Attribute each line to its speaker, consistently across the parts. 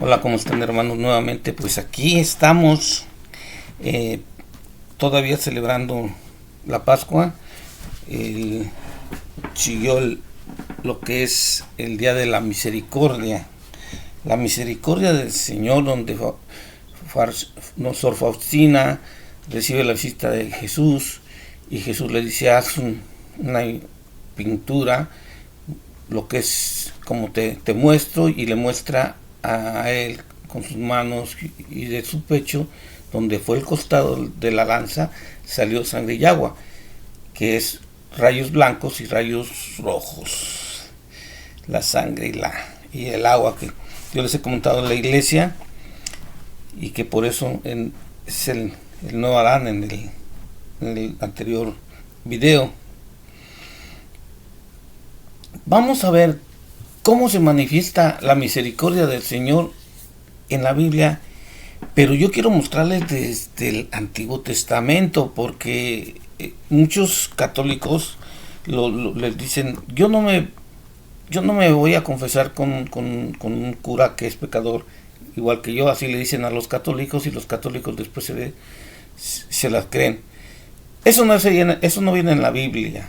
Speaker 1: Hola, ¿cómo están, hermanos? Nuevamente, pues aquí estamos todavía celebrando la Pascua. Siguió lo que es el Día de la Misericordia. La misericordia del Señor, donde Sor Faustina recibe la visita de Jesús y Jesús le dice: haz una pintura, lo que es como te muestro, y le muestra a él con sus manos y de su pecho, donde fue el costado de la lanza, salió sangre y agua, que es rayos blancos y rayos rojos. La sangre y el agua, que yo les he comentado en la iglesia, y que por eso es el nuevo Adán en el anterior video. Vamos a ver cómo se manifiesta la misericordia del Señor en la Biblia, pero yo quiero mostrarles desde el Antiguo Testamento, porque muchos católicos les dicen: yo no me voy a confesar con un cura que es pecador, igual que yo. Así le dicen a los católicos, y los católicos después se las creen. Eso no viene en la Biblia.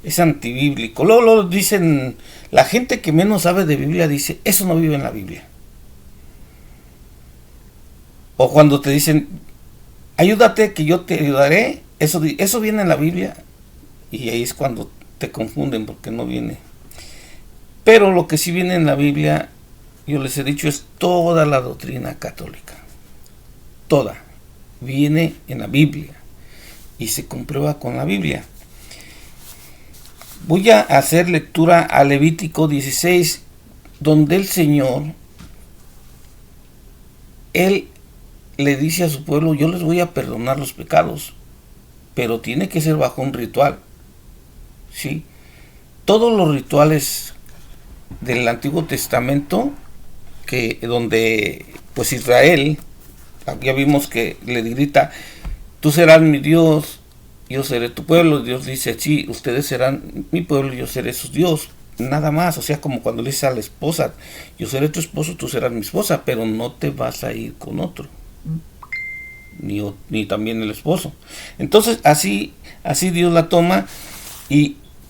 Speaker 1: Es antibíblico. Luego dicen, la gente que menos sabe de Biblia dice: eso no vive en la Biblia. O cuando te dicen: ayúdate que yo te ayudaré, eso viene en la Biblia. Y ahí es cuando te confunden, porque no viene. Pero lo que sí viene en la Biblia, yo les he dicho, es toda la doctrina católica. Toda viene en la Biblia y se comprueba con la Biblia. Voy a hacer lectura a Levítico 16, donde el Señor, Él le dice a su pueblo: yo les voy a perdonar los pecados, pero tiene que ser bajo un ritual. ¿Sí? Todos los rituales del Antiguo Testamento, donde pues Israel, ya vimos que le grita: tú serás mi Dios, yo seré tu pueblo. Dios dice: sí, ustedes serán mi pueblo, yo seré su Dios. Nada más. O sea, como cuando le dice a la esposa: yo seré tu esposo, tú serás mi esposa, pero no te vas a ir con otro, ni también el esposo. Entonces así Dios la toma,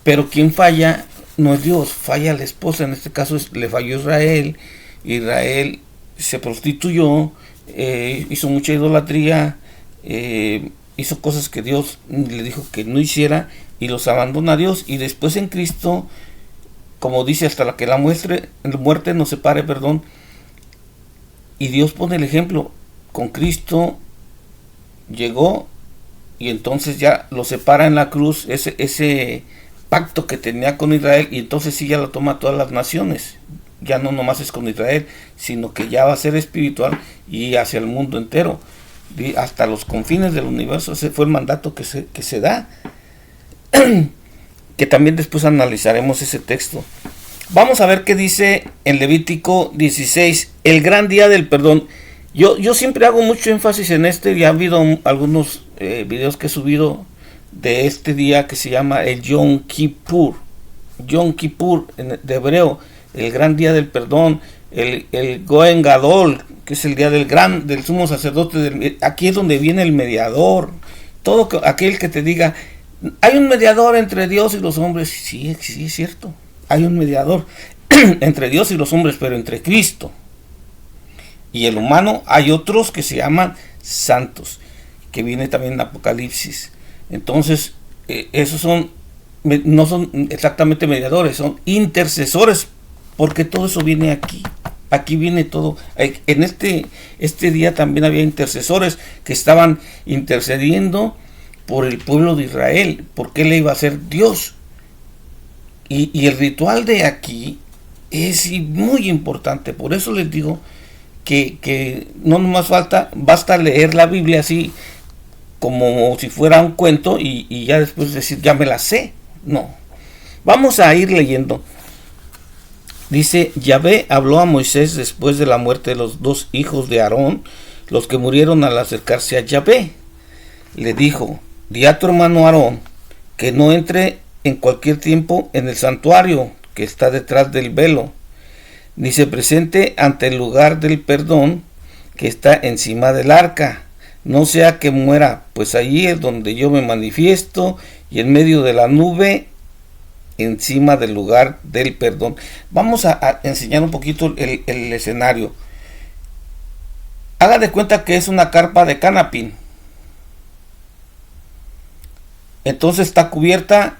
Speaker 1: pero quien falla no es Dios, falla la esposa. En este caso le falló Israel. Israel se prostituyó, hizo mucha idolatría, hizo cosas que Dios le dijo que no hiciera, y los abandona a Dios. Y después en Cristo, como dice, hasta la que la muerte nos separe, y Dios pone el ejemplo. Con Cristo llegó, y entonces ya lo separa en la cruz, ese pacto que tenía con Israel, y entonces sí ya lo toma a todas las naciones. Ya no nomás es con Israel, sino que ya va a ser espiritual y hacia el mundo entero, hasta los confines del universo. Ese fue el mandato que se da, que también después analizaremos ese texto. Vamos a ver qué dice en Levítico 16, el gran día del perdón. Yo siempre hago mucho énfasis en este, y ha habido algunos videos que he subido de este día, que se llama el Yom Kippur. Yom Kippur de hebreo, el gran día del perdón, el Goen Gadol, que es el día del sumo sacerdote. Aquí es donde viene el mediador. Todo aquel que te diga: hay un mediador entre Dios y los hombres. Sí, es cierto, hay un mediador entre Dios y los hombres, pero entre Cristo y el humano hay otros que se llaman santos, que viene también en Apocalipsis. Entonces esos no son exactamente mediadores, son intercesores, porque todo eso viene aquí viene todo. En este día también había intercesores que estaban intercediendo por el pueblo de Israel, porque él iba a ser Dios. Y el ritual de aquí es muy importante. Por eso les digo que no nomás basta leer la Biblia así como si fuera un cuento, y ya después decir: ya me la sé. No, vamos a ir leyendo. Dice: Yahvé habló a Moisés después de la muerte de los dos hijos de Aarón, los que murieron al acercarse a Yahvé. Le dijo: di a tu hermano Aarón que no entre en cualquier tiempo en el santuario que está detrás del velo, ni se presente ante el lugar del perdón que está encima del arca, no sea que muera, pues allí es donde yo me manifiesto y en medio de la nube encima del lugar del perdón. Vamos a enseñar un poquito el escenario. Haga de cuenta que es una carpa de canapín. Entonces está cubierta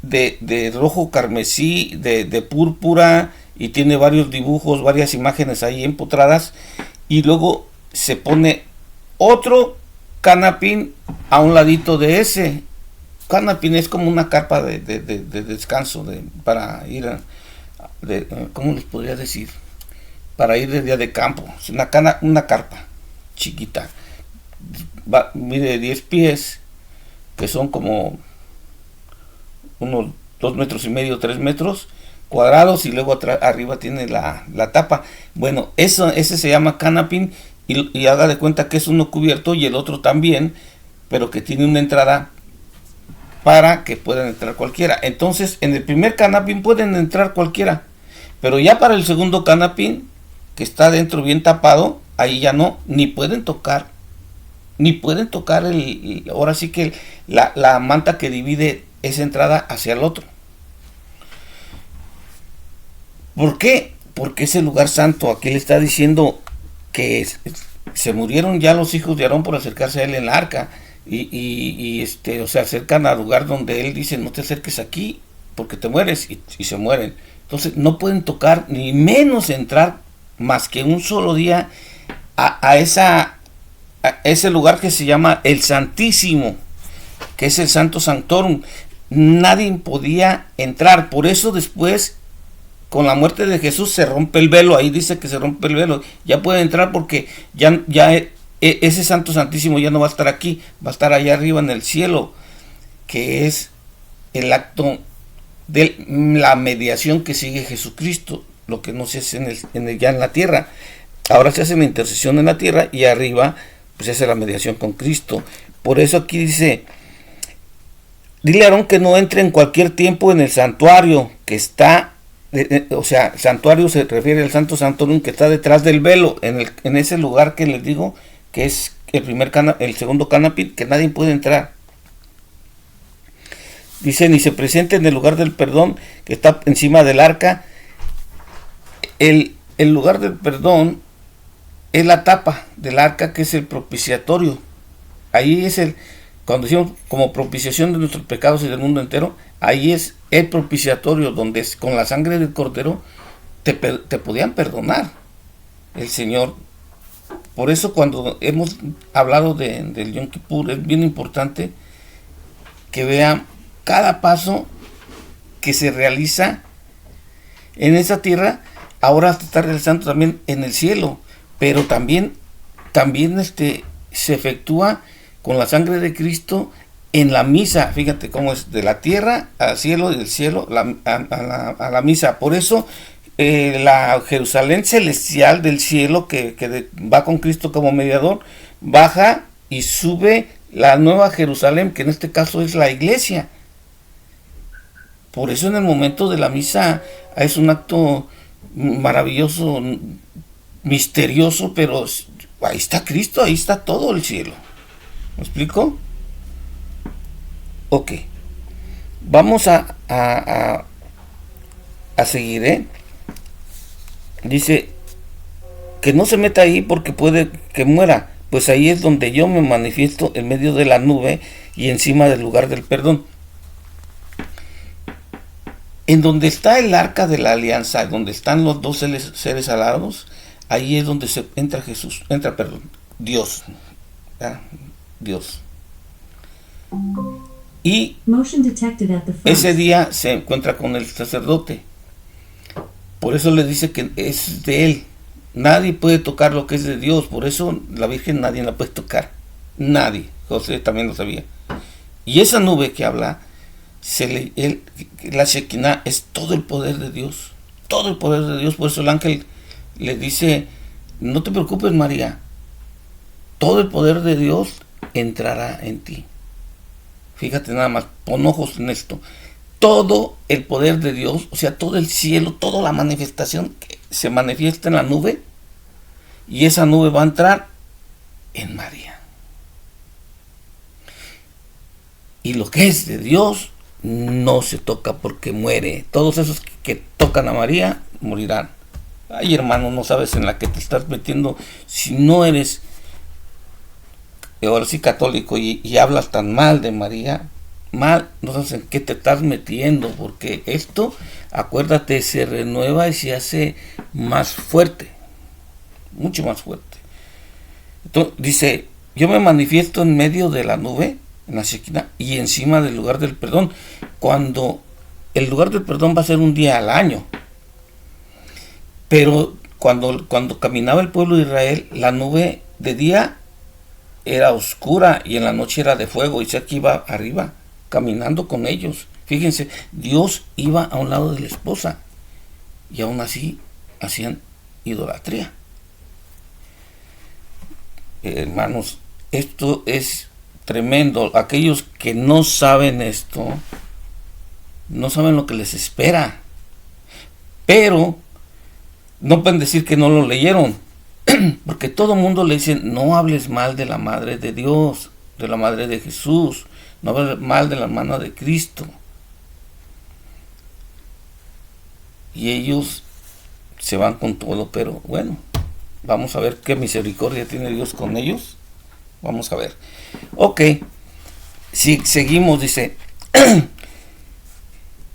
Speaker 1: de rojo carmesí, de púrpura, y tiene varios dibujos, varias imágenes ahí empotradas, y luego se pone otro canapín a un ladito de ese. Canapín es como una carpa de descanso, para ir ¿cómo les podría decir? Para ir de día de campo. Es una carpa chiquita, mide 10 pies, que son como unos 2 metros y medio, 3 metros cuadrados, y luego arriba tiene la tapa. Bueno, ese se llama canapín, y haga de cuenta que es uno cubierto y el otro también, pero que tiene una entrada para que puedan entrar cualquiera. Entonces, en el primer canapín pueden entrar cualquiera, pero ya para el segundo canapín, que está dentro bien tapado, ahí ya no, ni pueden tocar ahora sí que la manta que divide esa entrada hacia el otro. ¿Por qué? Porque es el lugar santo. Aquí le está diciendo que se murieron ya los hijos de Aarón por acercarse a él en la arca, o se acercan al lugar donde él dice: no te acerques aquí porque te mueres, y se mueren. Entonces no pueden tocar, ni menos entrar, más que un solo día a ese lugar que se llama el Santísimo, que es el Santo Sanctorum. Nadie podía entrar. Por eso después, con la muerte de Jesús, se rompe el velo. Ahí dice que se rompe el velo. Ya puede entrar, porque ya ese Santo Santísimo ya no va a estar aquí, va a estar allá arriba en el cielo, que es el acto de la mediación que sigue Jesucristo, lo que no se hace ya en la tierra. Ahora se hace la intercesión en la tierra, y arriba pues se hace la mediación con Cristo. Por eso aquí dice: dile a Aarón que no entre en cualquier tiempo en el santuario que está, santuario se refiere al Santo Santorum, que está detrás del velo, en ese lugar que les digo, que es el segundo canapín, que nadie puede entrar. Dice: ni se presente en el lugar del perdón que está encima del arca. El lugar del perdón es la tapa del arca, que es el propiciatorio. Ahí es cuando decimos como propiciación de nuestros pecados y del mundo entero, ahí es el propiciatorio, donde con la sangre del cordero te podían perdonar el Señor. Por eso, cuando hemos hablado del Yom Kippur, es bien importante que vean cada paso que se realiza en esa tierra. Ahora se está realizando también en el cielo, pero también se efectúa con la sangre de Cristo en la misa. Fíjate cómo es: de la tierra al cielo, y del cielo a la misa. Por eso la Jerusalén celestial del cielo, que va con Cristo como mediador, baja y sube la nueva Jerusalén, que en este caso es la iglesia. Por eso en el momento de la misa es un acto maravilloso, misterioso, pero ahí está Cristo, ahí está todo el cielo. ¿Me explico? Ok. Vamos a seguir, Dice que no se meta ahí porque puede que muera, pues ahí es donde yo me manifiesto en medio de la nube y encima del lugar del perdón. En donde está el arca de la alianza, donde están los dos seres alados, ahí es donde entra Dios. Dios. Y ese día se encuentra con el sacerdote. Por eso le dice que es de él. Nadie puede tocar lo que es de Dios. Por eso la Virgen nadie la puede tocar. Nadie. José también lo sabía. Y esa nube que habla, la Shekinah, es todo el poder de Dios. Todo el poder de Dios. Por eso el ángel le dice: no te preocupes, María. Todo el poder de Dios entrará en ti. Fíjate nada más, pon ojos en esto. Todo el poder de Dios, o sea, todo el cielo, toda la manifestación se manifiesta en la nube y esa nube va a entrar en María. Y lo que es de Dios no se toca porque muere. Todos esos que tocan a María morirán. Ay, hermano, no sabes en la que te estás metiendo si no eres ahora sí católico y hablas tan mal de María. Mal, no sabes en qué te estás metiendo, porque esto, acuérdate, se renueva y se hace más fuerte, mucho más fuerte. Entonces dice, yo me manifiesto en medio de la nube, en la Shekinah, y encima del lugar del perdón, cuando el lugar del perdón va a ser un día al año. Pero cuando caminaba el pueblo de Israel, la nube de día era oscura y en la noche era de fuego, y Isaac iba arriba, caminando con ellos. Fíjense, Dios iba a un lado de la esposa, y aún así hacían idolatría. Hermanos, esto es tremendo. Aquellos que no saben esto, no saben lo que les espera. Pero no pueden decir que no lo leyeron, porque todo el mundo le dice, no hables mal de la Madre de Dios, de la Madre de Jesús, no hables mal de la hermana de Cristo. Y ellos se van con todo, pero bueno, vamos a ver qué misericordia tiene Dios con ellos. Vamos a ver. Ok, si seguimos, dice,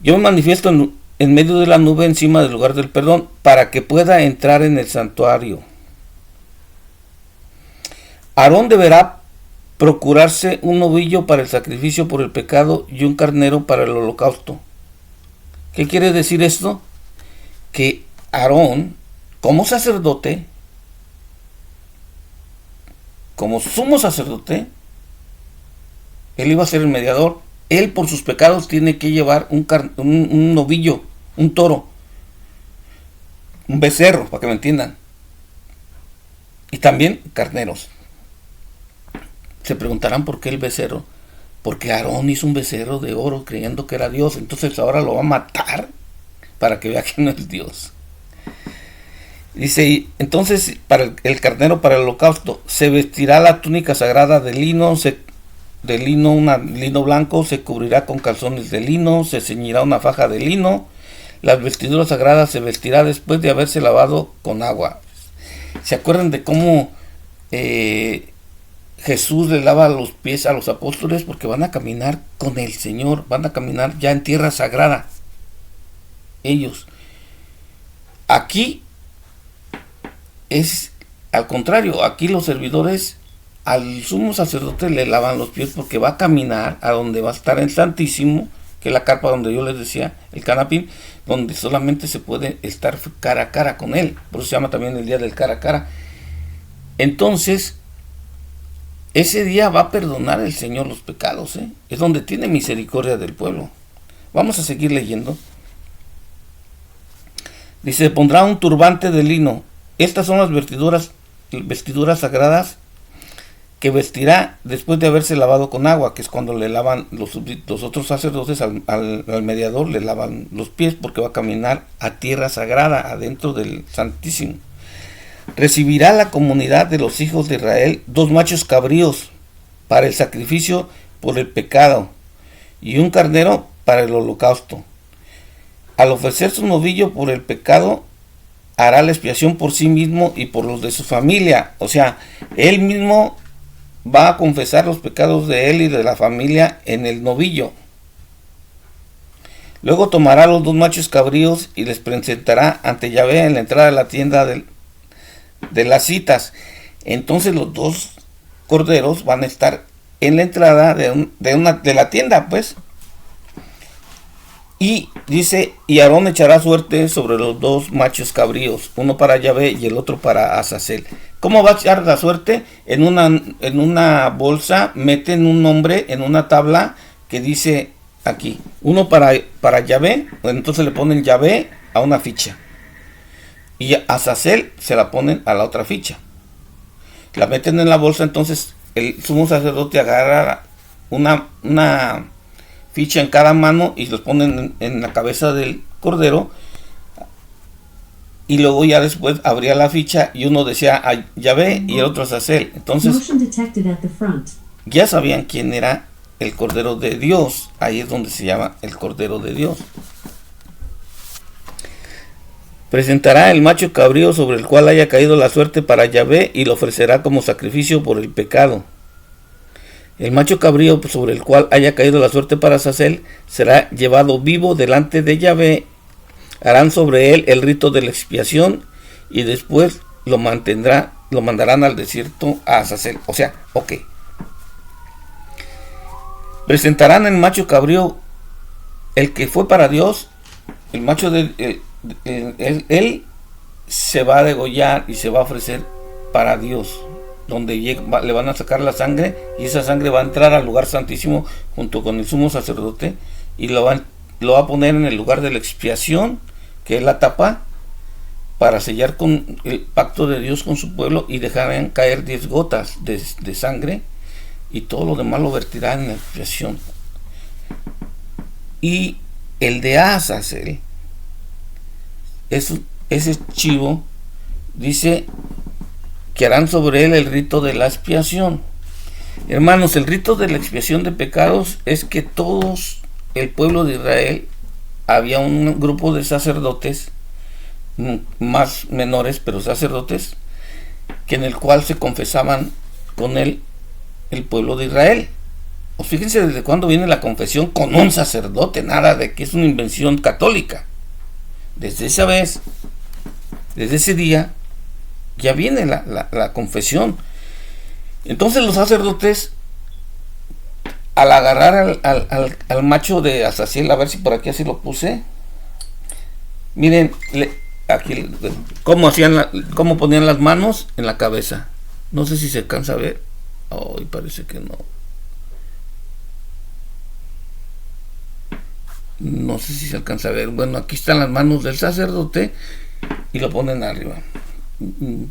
Speaker 1: yo me manifiesto en medio de la nube encima del lugar del perdón, para que pueda entrar en el santuario. Aarón deberá procurarse un novillo para el sacrificio por el pecado y un carnero para el holocausto. ¿Qué quiere decir esto? Que Aarón, como sacerdote, como sumo sacerdote, él iba a ser el mediador. Él por sus pecados tiene que llevar un novillo, un toro, un becerro, para que me entiendan, y también carneros. Se preguntarán por qué el becerro. Porque Aarón hizo un becerro de oro creyendo que era Dios, entonces ahora lo va a matar para que vea que no es Dios. Dice, entonces para el carnero, para el holocausto, se vestirá la túnica sagrada de lino, lino blanco, se cubrirá con calzones de lino, se ceñirá una faja de lino. Las vestiduras sagradas se vestirá después de haberse lavado con agua. ¿Se acuerdan de cómo Jesús le lava los pies a los apóstoles? Porque van a caminar con el Señor, van a caminar ya en tierra sagrada. Ellos. Aquí es al contrario, aquí los servidores al sumo sacerdote le lavan los pies porque va a caminar a donde va a estar el Santísimo, que es la carpa donde yo les decía, el canapín, donde solamente se puede estar cara a cara con él. Por eso se llama también el día del cara a cara. Entonces, ese día va a perdonar el Señor los pecados, ¿eh? Es donde tiene misericordia del pueblo. Vamos a seguir leyendo. Dice, pondrá un turbante de lino. Estas son las vestiduras sagradas que vestirá después de haberse lavado con agua, que es cuando le lavan los otros sacerdotes al mediador, le lavan los pies porque va a caminar a tierra sagrada, adentro del Santísimo. Recibirá la comunidad de los hijos de Israel 2 machos cabríos para el sacrificio por el pecado y un carnero para el holocausto. Al ofrecer su novillo por el pecado, hará la expiación por sí mismo y por los de su familia. O sea, él mismo va a confesar los pecados de él y de la familia en el novillo. Luego tomará los 2 machos cabríos y les presentará ante Yahvé en la entrada de la tienda de las citas. Entonces los 2 corderos van a estar en la entrada de la tienda, pues. Y dice, y Aarón echará suerte sobre los 2 machos cabríos, uno para Yahvé y el otro para Azazel. ¿Cómo va a echar la suerte? En una bolsa meten un nombre en una tabla que dice aquí, uno para Yahvé, entonces le ponen Yahvé a una ficha. Y a Azazel se la ponen a la otra ficha. La meten en la bolsa, entonces el sumo sacerdote agarra una ficha en cada mano y los ponen en la cabeza del cordero y luego ya después abría la ficha y uno decía a Yahvé y el otro a Azazel. Entonces ya sabían quién era el Cordero de Dios. Ahí es donde se llama el Cordero de Dios. Presentará el macho cabrío sobre el cual haya caído la suerte para Yahvé y lo ofrecerá como sacrificio por el pecado. El macho cabrío sobre el cual haya caído la suerte para Azazel será llevado vivo delante de Yahvé. Harán sobre él el rito de la expiación y después lo mandarán al desierto a Azazel. O sea, ok. Presentarán el macho cabrío, el que fue para Dios, el macho de él se va a degollar y se va a ofrecer para Dios, donde le van a sacar la sangre y esa sangre va a entrar al lugar santísimo junto con el sumo sacerdote y lo va a poner en el lugar de la expiación, que es la tapa, para sellar con el pacto de Dios con su pueblo, y dejarán caer 10 gotas de sangre y todo lo demás lo vertirán en la expiación. Y el de Azazel, ese chivo, dice que harán sobre él el rito de la expiación. Hermanos, el rito de la expiación de pecados es que todos el pueblo de Israel, había un grupo de sacerdotes, más menores, pero sacerdotes, que en el cual se confesaban con el pueblo de Israel. Pues fíjense desde cuándo viene la confesión con un sacerdote, nada de que es una invención católica. Desde esa vez, desde ese día, ya viene la confesión. Entonces los sacerdotes, al agarrar al macho de Azazel, a ver si por aquí así lo puse, miren, aquí cómo ponían las manos en la cabeza. No sé si se alcanza a ver. Ay, parece que no. No sé si se alcanza a ver. Bueno, aquí están las manos del sacerdote y lo ponen arriba. No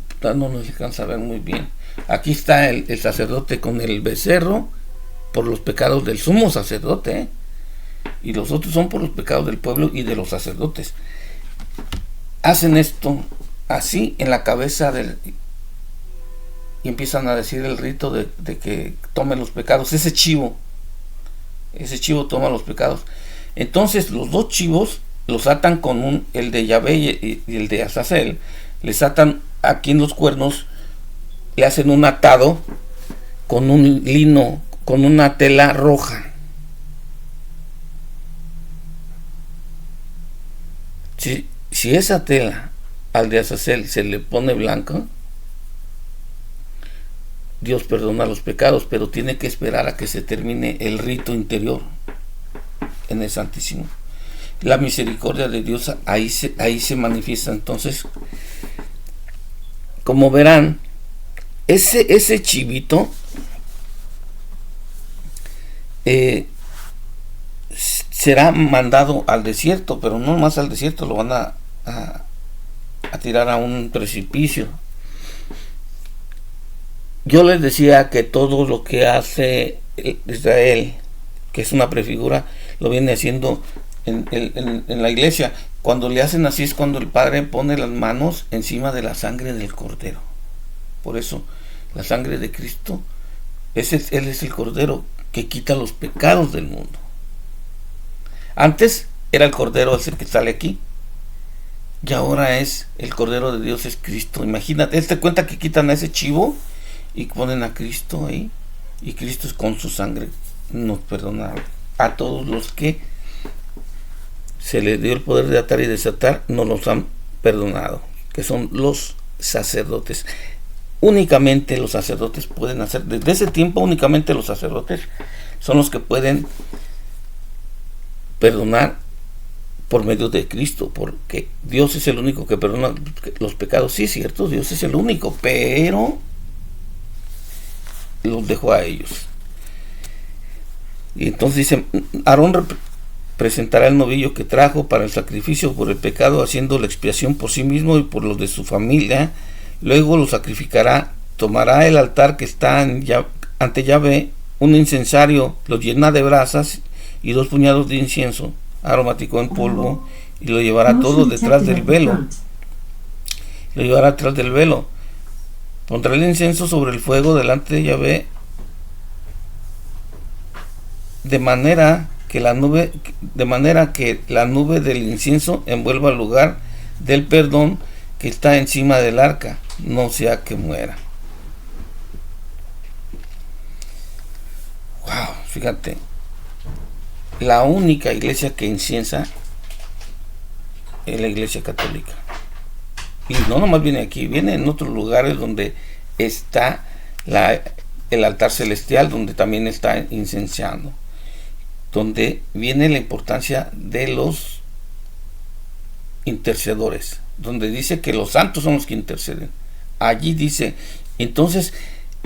Speaker 1: se alcanza a ver muy bien. Aquí está el sacerdote con el becerro por los pecados del sumo sacerdote, y los otros son por los pecados del pueblo y de los sacerdotes. Hacen esto así en la cabeza y empiezan a decir el rito de que tome los pecados. Ese chivo toma los pecados. Entonces los dos chivos los atan con el de Yahvé y el de Azazel, les atan aquí en los cuernos, le hacen un atado con un lino, con una tela roja. Si esa tela al de Azazel se le pone blanca, Dios perdona los pecados, pero tiene que esperar a que se termine el rito interior en el Santísimo. La misericordia de Dios ahí se manifiesta. Entonces, como verán, ese chivito será mandado al desierto, pero no más al desierto, lo van a tirar a un precipicio. Yo les decía que todo lo que hace Israel, que es una prefigura, lo viene haciendo en la iglesia. Cuando le hacen así es cuando el Padre pone las manos encima de la sangre del Cordero. Por eso la sangre de Cristo, Él es el Cordero que quita los pecados del mundo. Antes era el Cordero ese que sale aquí, y ahora es el Cordero de Dios, es Cristo. Imagínate, él te cuenta que quitan a ese chivo y ponen a Cristo ahí, y Cristo con su sangre nos perdona a todos los que se les dio el poder de atar y desatar, nos los han perdonado, que son los sacerdotes. Únicamente los sacerdotes pueden hacer, desde ese tiempo únicamente los sacerdotes son los que pueden perdonar por medio de Cristo, porque Dios es el único que perdona los pecados. Sí, cierto, Dios es el único, pero los dejó a ellos. Y entonces dice, Aarón presentará el novillo que trajo para el sacrificio por el pecado, haciendo la expiación por sí mismo y por los de su familia. Luego lo sacrificará, tomará el altar que está ante Yahvé, un incensario, lo llena de brasas y 2 puñados de incienso aromático en polvo, y lo llevará todo detrás del velo. lo llevará atrás del velo. Pondrá el incienso sobre el fuego delante de Yahvé, de manera que la nube del incienso envuelva el lugar del perdón que está encima del arca, no sea que muera. Wow, fíjate, la única iglesia que inciensa es la iglesia católica. Y no nomás viene aquí, viene en otros lugares donde está el altar celestial, donde también está incenciando, donde viene la importancia de los intercedores, donde dice que los santos son los que interceden. Allí dice, entonces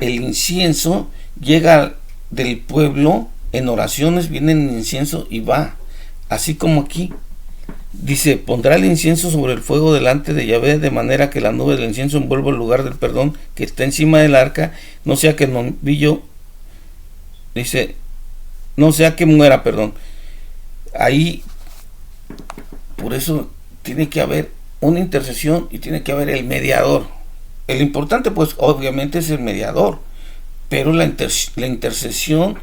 Speaker 1: el incienso llega del pueblo en oraciones, viene en incienso y va, así como aquí dice, pondrá el incienso sobre el fuego delante de Yahvé, de manera que la nube del incienso envuelva el lugar del perdón que está encima del arca, no sea que el novillo, dice, no sea que muera, perdón. Ahí, por eso tiene que haber una intercesión y tiene que haber el mediador. El importante, pues, obviamente es el mediador, pero la intercesión,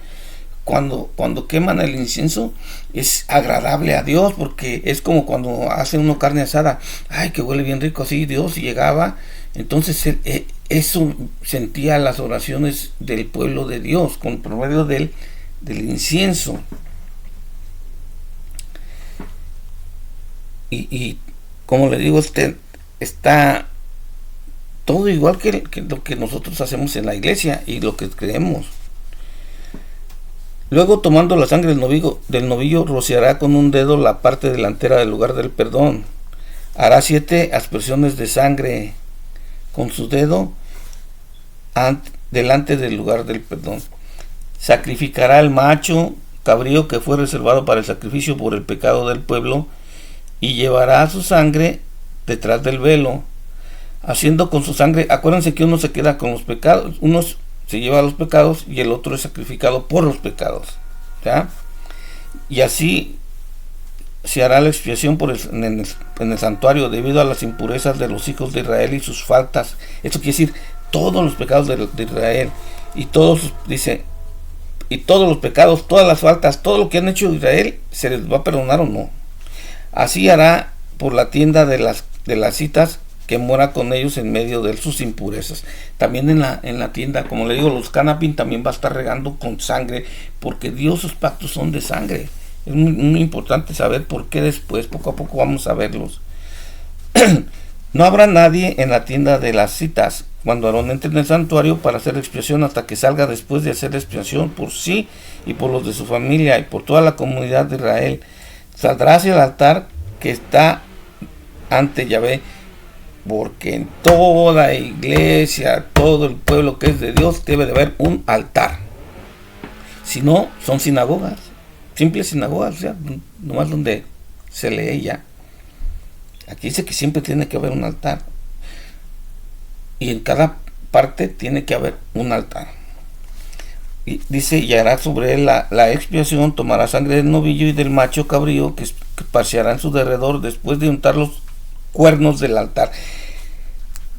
Speaker 1: cuando queman el incienso, es agradable a Dios, porque es como cuando hace uno carne asada, ay, que huele bien rico, así Dios llegaba, entonces eso sentía las oraciones del pueblo de Dios, por medio del incienso. Y como le digo, está todo igual que lo que nosotros hacemos en la iglesia y lo que creemos. Luego, tomando la sangre del novillo, rociará con un dedo la parte delantera del lugar del perdón. Hará 7 aspersiones de sangre con su dedo delante del lugar del perdón. Sacrificará el macho cabrío que fue reservado para el sacrificio por el pecado del pueblo y llevará su sangre detrás del velo, haciendo con su sangre, acuérdense que uno se queda con los pecados, uno se lleva los pecados y el otro es sacrificado por los pecados, ¿ya? Y así se hará la expiación en el santuario debido a las impurezas de los hijos de Israel y sus faltas. Esto quiere decir todos los pecados de Israel y todos, dice, y todos los pecados, todas las faltas, todo lo que han hecho Israel, se les va a perdonar o no. Así hará por la tienda de las citas, que mora con ellos en medio de sus impurezas. También en la tienda, como le digo, los canapín también va a estar regando con sangre, porque Dios, sus pactos son de sangre. Es muy importante saber por qué después, poco a poco vamos a verlos. No habrá nadie en la tienda de las citas cuando Aarón entre en el santuario para hacer expiación hasta que salga después de hacer expiación por sí y por los de su familia y por toda la comunidad de Israel. Saldrá hacia el altar que está ante Yahvé, porque en toda iglesia, todo el pueblo que es de Dios, debe de haber un altar. Si no, son sinagogas, simples sinagogas, o sea, nomás donde se lee ya. Aquí dice que siempre tiene que haber un altar. Y en cada parte tiene que haber un altar. Y dice, y hará sobre él la expiación, tomará sangre del novillo y del macho cabrío que paseará en su derredor después de untar los cuernos del altar.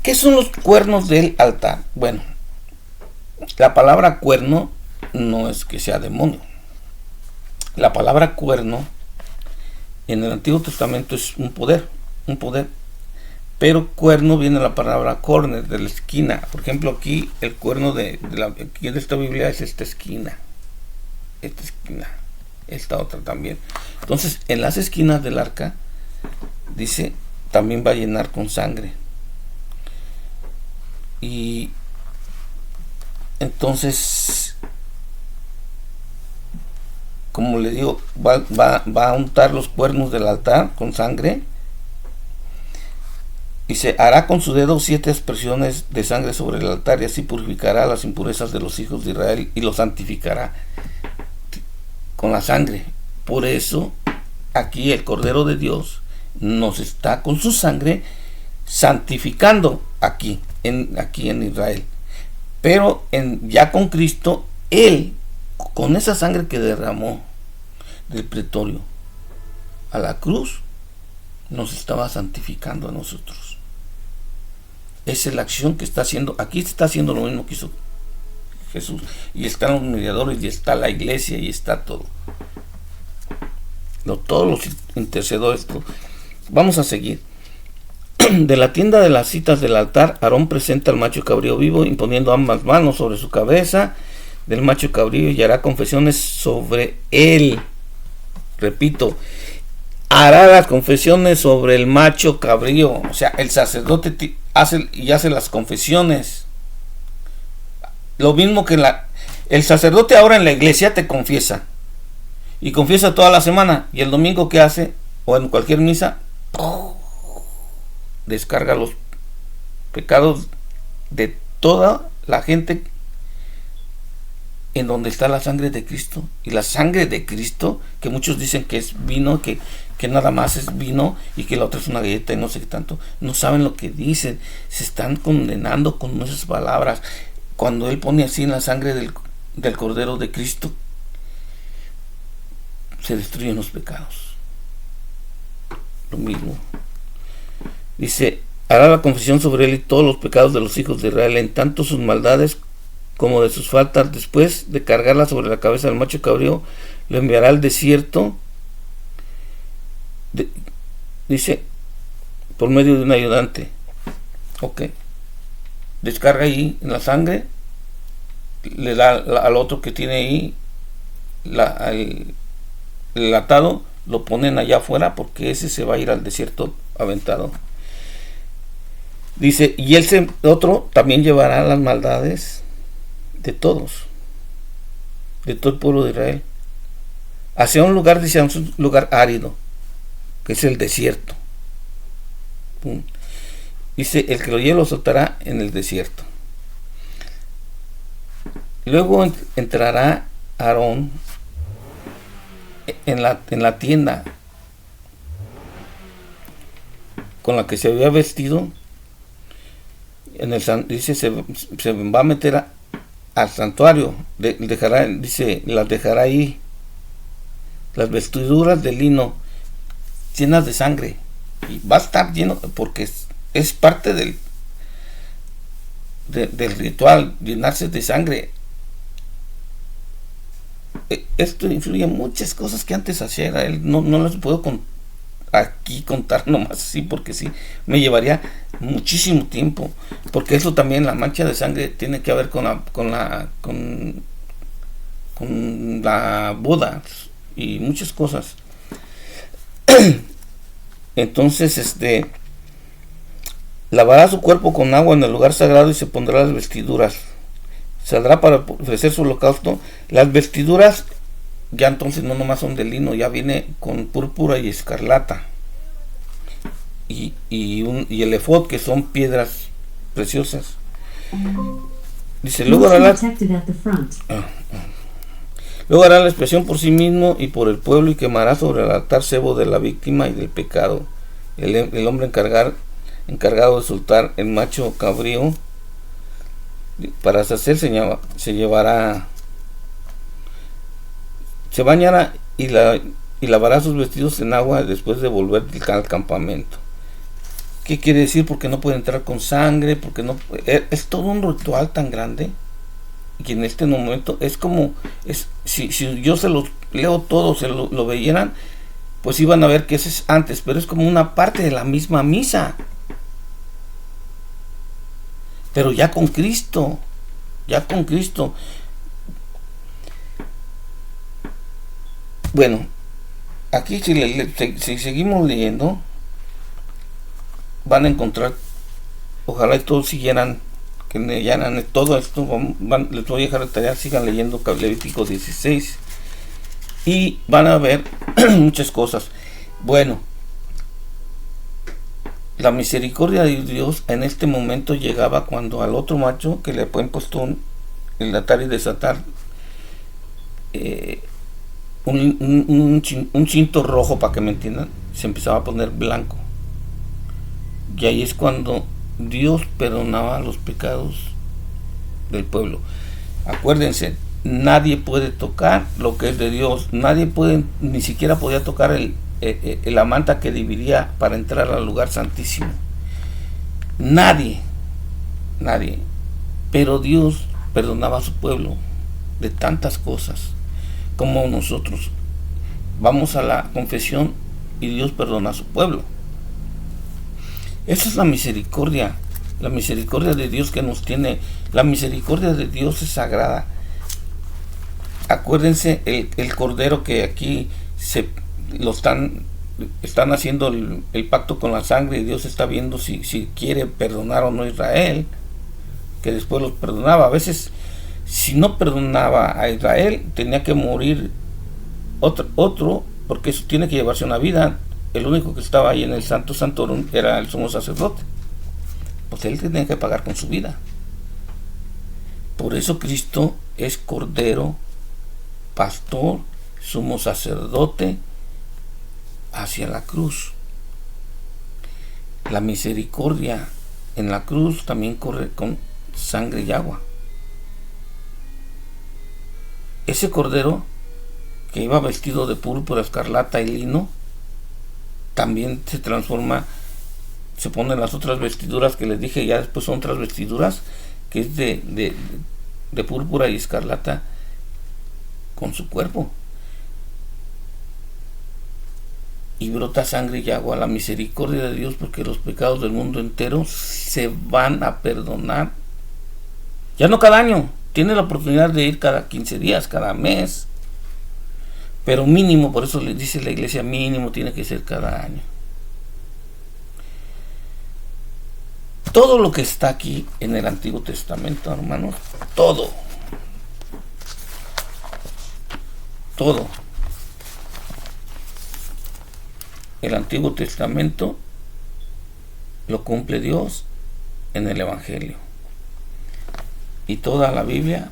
Speaker 1: ¿Qué son los cuernos del altar? Bueno, la palabra cuerno no es que sea demonio. La palabra cuerno en el Antiguo Testamento es un poder. Pero cuerno viene de la palabra corner, de la esquina. Por ejemplo, aquí el cuerno de esta Biblia es esta esquina, esta otra también. Entonces, en las esquinas del arca, dice, también va a llenar con sangre. Y entonces, como le digo, va a untar los cuernos del altar con sangre. Y se hará con su dedo 7 aspersiones de sangre sobre el altar, y así purificará las impurezas de los hijos de Israel y los santificará con la sangre. Por eso aquí el Cordero de Dios nos está con su sangre santificando aquí en Israel. Pero ya con Cristo, Él, con esa sangre que derramó del pretorio a la cruz, nos estaba santificando a nosotros. Esa es la acción que está haciendo. Aquí se está haciendo lo mismo que hizo Jesús. Y están los mediadores, y está la iglesia, y está todo. Todos los intercedores. Todo. Vamos a seguir. De la tienda de las citas del altar, Aarón presenta al macho cabrío vivo, imponiendo ambas manos sobre su cabeza del macho cabrío, y hará confesiones sobre él. Repito, hará las confesiones sobre el macho cabrío. O sea, el sacerdote hace las confesiones. Lo mismo que el sacerdote ahora en la iglesia te confiesa. Y confiesa toda la semana. Y el domingo, ¿qué hace? O en cualquier misa, descarga los pecados de toda la gente en donde está la sangre de Cristo. Y la sangre de Cristo, que muchos dicen que es vino, que nada más es vino, y que la otra es una galleta y no sé qué tanto, no saben lo que dicen, se están condenando con esas palabras. Cuando él pone así en la sangre del Cordero de Cristo, se destruyen los pecados. Lo mismo. Dice, hará la confesión sobre él y todos los pecados de los hijos de Israel, en tanto sus maldades como de sus faltas. Después de cargarla sobre la cabeza del macho cabrío, lo enviará al desierto, dice, por medio de un ayudante. Ok. Descarga ahí en la sangre, le da al otro que tiene ahí el atado, lo ponen allá afuera, porque ese se va a ir al desierto aventado. Dice, y otro también llevará las maldades de todos, de todo el pueblo de Israel, hacia un lugar, dice, un lugar árido, que es el desierto. Dice, el que lo lleve lo soltará en el desierto. Luego entrará Aarón en la tienda con la que se había vestido. Dice, se va a meter al santuario, las dejará ahí, las vestiduras de lino llenas de sangre, y va a estar lleno, porque es parte del ritual, llenarse de sangre. Esto influye en muchas cosas que antes hacía él. No les puedo aquí contar nomás así, porque sí, me llevaría muchísimo tiempo, porque eso también, la mancha de sangre, tiene que ver con la boda y muchas cosas. Entonces, lavará su cuerpo con agua en el lugar sagrado y se pondrá las vestiduras. Saldrá para ofrecer su holocausto. Las vestiduras ya entonces no nomás son de lino, ya viene con púrpura y escarlata. Y el efod, que son piedras preciosas. Dice, luego hará la expiación por sí mismo y por el pueblo, y quemará sobre el altar cebo de la víctima y del pecado. El hombre encargado de soltar el macho cabrío para sacer se bañará y lavará sus vestidos en agua después de volver al campamento. ¿Qué quiere decir? Porque no puede entrar con sangre, porque no es todo un ritual tan grande, y en este momento es como, si yo se los leo todo, se lo veyeran, pues iban a ver que ese es antes, pero es como una parte de la misma misa, pero ya con Cristo. Bueno, aquí si seguimos leyendo, van a encontrar, ojalá y todos siguieran, que leyeran todo esto. Les voy a dejar de tarea, sigan leyendo Levítico 16 y van a ver muchas cosas. Bueno, la misericordia de Dios en este momento llegaba cuando al otro macho que le pueden puesto el atar y desatar un cinto rojo, para que me entiendan, se empezaba a poner blanco, y ahí es cuando Dios perdonaba los pecados del pueblo. Acuérdense, nadie puede tocar lo que es de Dios, nadie puede, ni siquiera podía tocar la manta que dividía para entrar al lugar santísimo. Nadie, nadie. Pero Dios perdonaba a su pueblo de tantas cosas como nosotros. Vamos a la confesión y Dios perdona a su pueblo. Esa es la misericordia de Dios que nos tiene. La misericordia de Dios es sagrada. Acuérdense el cordero que aquí están haciendo el pacto con la sangre, y Dios está viendo si quiere perdonar o no a Israel, que después los perdonaba. A veces, si no perdonaba a Israel, tenía que morir otro, porque eso tiene que llevarse una vida. El único que estaba ahí en el Santo Santorum era el sumo sacerdote. Pues él tenía que pagar con su vida. Por eso Cristo es cordero, pastor, sumo sacerdote hacia la cruz. La misericordia en la cruz también corre con sangre y agua. Ese cordero que iba vestido de púrpura, escarlata y lino, también se transforma, se ponen las otras vestiduras que les dije, ya después son otras vestiduras, que es de púrpura y escarlata con su cuerpo. Y brota sangre y agua, la misericordia de Dios, porque los pecados del mundo entero se van a perdonar. Ya no cada año, tiene la oportunidad de ir cada 15 días, cada mes, pero mínimo, por eso le dice la iglesia, mínimo tiene que ser cada año. Todo lo que está aquí en el Antiguo Testamento, hermanos, todo, el Antiguo Testamento lo cumple Dios en el Evangelio, y toda la Biblia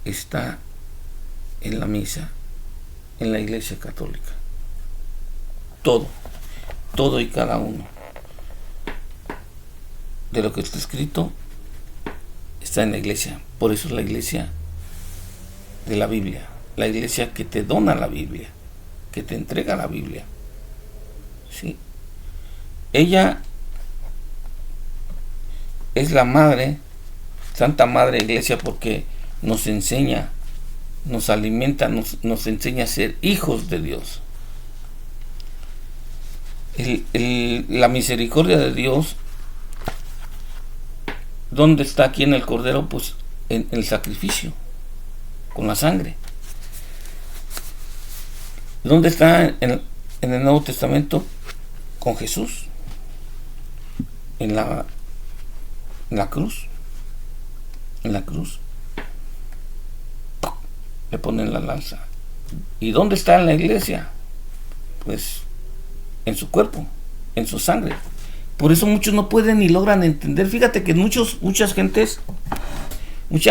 Speaker 1: está en la misa, en la Iglesia Católica. Todo y cada uno de lo que está escrito está en la iglesia. Por eso es la iglesia de la Biblia, la iglesia que te dona la Biblia, que te entrega la Biblia. ¿Sí? Ella es la madre, Santa Madre Iglesia, porque nos enseña, nos alimenta, nos enseña a ser hijos de Dios. La misericordia de Dios, ¿dónde está aquí en el Cordero? Pues en el sacrificio, con la sangre. ¿Dónde está en el Nuevo Testamento? Con Jesús, en la cruz. En la cruz le ponen la lanza. ¿Y dónde está en la iglesia? Pues en su cuerpo, en su sangre. Por eso muchos no pueden ni logran entender. Fíjate que mucha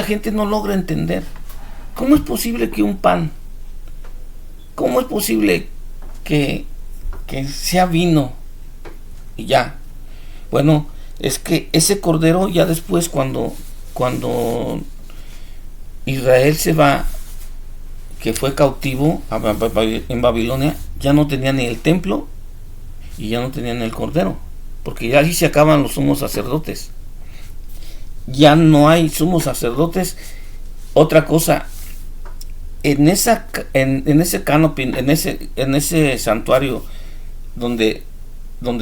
Speaker 1: gente no logra entender. ¿Cómo es posible que un pan, cómo es posible que sea vino y ya? Bueno, es que ese cordero ya después, cuando Israel se va, que fue cautivo en Babilonia, ya no tenía ni el templo y ya no tenían el cordero, porque ya ahí se acaban los sumos sacerdotes. Ya no hay sumos sacerdotes. Otra cosa, en ese canopy, en ese santuario donde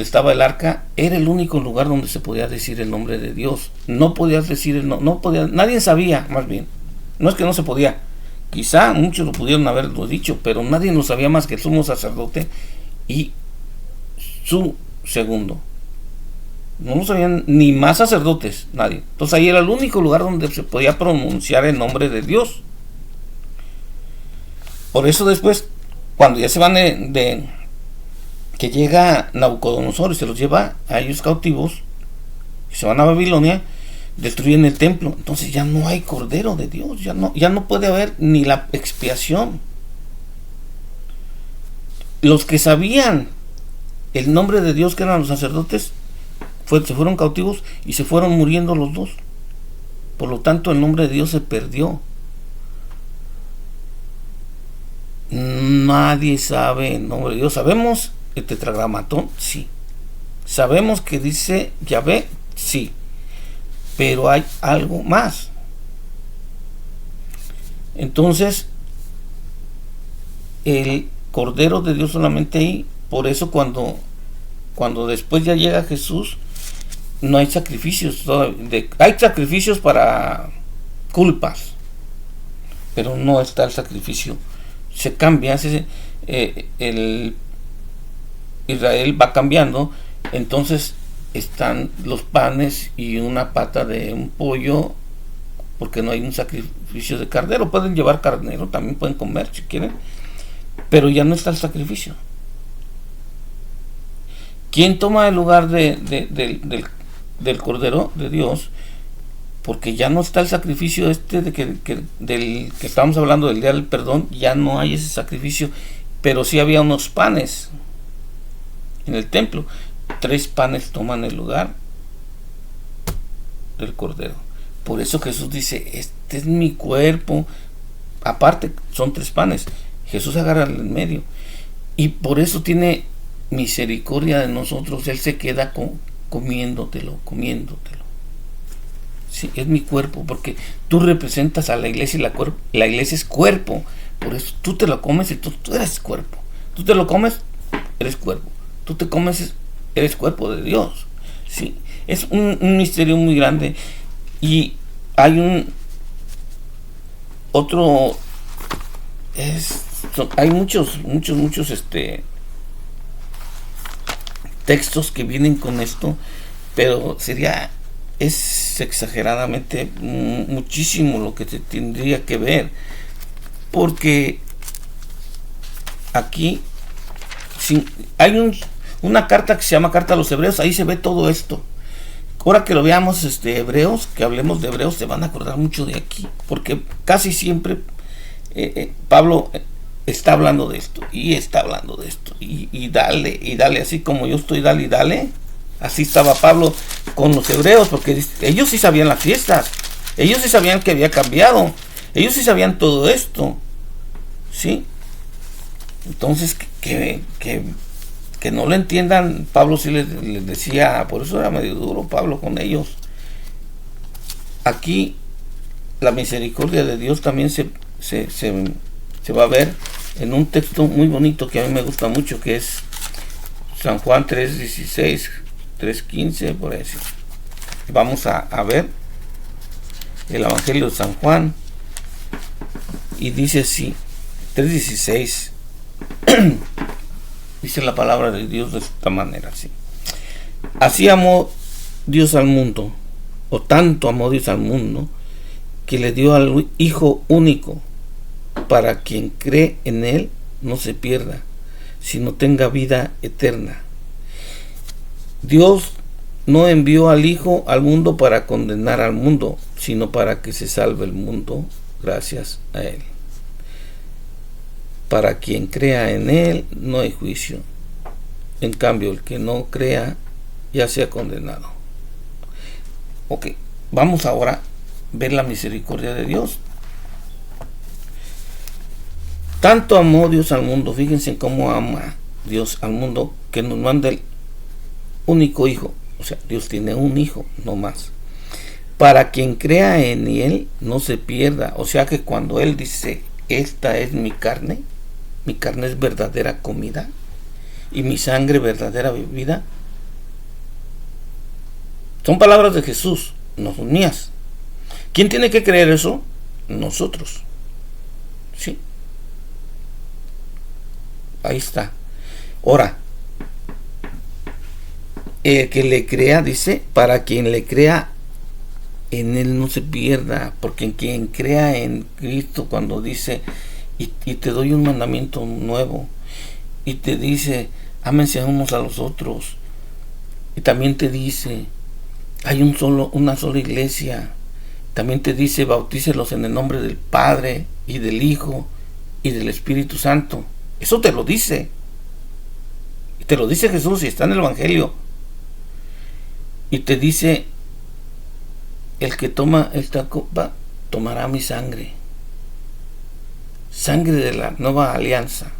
Speaker 1: estaba el arca, era el único lugar donde se podía decir el nombre de Dios. No podías decir no podía, nadie sabía, más bien. No es que no se podía, quizá muchos lo pudieron haberlo dicho, pero nadie lo sabía más que el sumo sacerdote y su segundo. No lo sabían ni más sacerdotes, nadie. Entonces ahí era el único lugar donde se podía pronunciar el nombre de Dios. Por eso después, cuando ya se van que llega Nabucodonosor y se los lleva a ellos cautivos, y se van a Babilonia, destruyen el templo. Entonces ya no hay cordero de Dios, ya no puede haber ni la expiación. Los que sabían el nombre de Dios, que eran los sacerdotes, se fueron cautivos y se fueron muriendo los dos. Por lo tanto, el nombre de Dios se perdió. Nadie sabe el nombre de Dios. ¿Sabemos el tetragramatón? Sí. ¿Sabemos que dice Yahvé? Sí. pero hay algo más. Entonces, el Cordero de Dios solamente ahí. Por eso cuando después ya llega Jesús, no hay sacrificios. Hay sacrificios para culpas, pero no está el sacrificio. Se cambia, el Israel va cambiando. Entonces están los panes y una pata de un pollo, porque no hay un sacrificio de carnero. Pueden llevar carnero, también pueden comer si quieren, pero ya no está el sacrificio. ¿Quién toma el lugar del Cordero de Dios? Porque ya no está el sacrificio del que estábamos hablando, del día del perdón. Ya no hay ese sacrificio, pero sí había unos panes en el templo. 3 panes toman el lugar del Cordero. Por eso Jesús dice, este es mi cuerpo. Aparte, son 3 panes. Jesús agarra el medio. Y por eso tiene misericordia de nosotros. Él se queda comiéndotelo. Sí, es mi cuerpo, porque tú representas a la iglesia, y la iglesia es cuerpo. Por eso tú te lo comes y tú eres cuerpo. Tú te lo comes, eres cuerpo. Tú te comes, eres cuerpo de Dios. Sí, es un misterio muy grande. Y hay hay muchos textos que vienen con esto, pero es exageradamente muchísimo lo que se tendría que ver, porque aquí hay una carta que se llama Carta a los Hebreos. Ahí se ve todo esto. Ahora que lo veamos, Hebreos, que hablemos de Hebreos, se van a acordar mucho de aquí, porque casi siempre Pablo está hablando de esto, y está hablando de esto, y dale, así como yo estoy, dale y dale. Así estaba Pablo con los hebreos, porque ellos sí sabían las fiestas, ellos sí sabían que había cambiado, ellos sí sabían todo esto, ¿sí? Entonces, que no lo entiendan, Pablo sí les decía, por eso era medio duro Pablo con ellos. Aquí la misericordia de Dios también se va a ver en un texto muy bonito que a mí me gusta mucho, que es San Juan 3:16, 3:15, por eso. Vamos a ver el Evangelio de San Juan, y dice así, 3:16. Dice la palabra de Dios de esta manera, así: así amó Dios al mundo, o tanto amó Dios al mundo, que le dio al Hijo único, para quien cree en él no se pierda, sino tenga vida eterna. Dios no envió al Hijo al mundo para condenar al mundo, sino para que se salve el mundo gracias a él. Para quien crea en él no hay juicio. En cambio, el que no crea ya sea condenado. Ok, vamos ahora a ver la misericordia de Dios. Tanto amó Dios al mundo, fíjense cómo ama Dios al mundo, que nos manda el único Hijo. O sea, Dios tiene un Hijo, no más. Para quien crea en él no se pierda. O sea que cuando él dice, esta es mi carne es verdadera comida, y mi sangre verdadera bebida, son palabras de Jesús, no son mías. ¿Quién tiene que creer eso? Nosotros. ¿Sí? Ahí está. Ahora, el que le crea, dice, para quien le crea en él no se pierda, porque quien crea en Cristo, cuando dice, y te doy un mandamiento nuevo, y te dice, ámense unos a los otros, y también te dice, hay una sola iglesia, también te dice, bautícelos en el nombre del Padre, y del Hijo, y del Espíritu Santo. Eso te lo dice, y te lo dice Jesús, y está en el Evangelio. Y te dice, el que toma esta copa tomará mi sangre de la nueva alianza,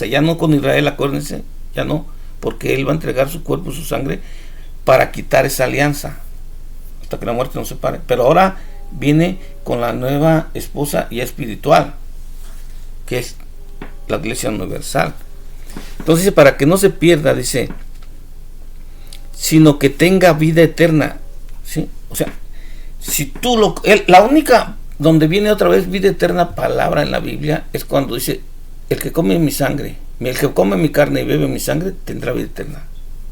Speaker 1: ya no con Israel, acuérdense, ya no, porque él va a entregar su cuerpo, su sangre para quitar esa alianza, hasta que la muerte nos separe. Pero ahora viene con la nueva esposa ya espiritual, que es la iglesia universal. Entonces dice, para que no se pierda, dice, sino que tenga vida eterna, ¿sí? O sea, si tú la única donde viene otra vez vida eterna palabra en la Biblia es cuando dice, el que come mi sangre, el que come mi carne y bebe mi sangre tendrá vida eterna.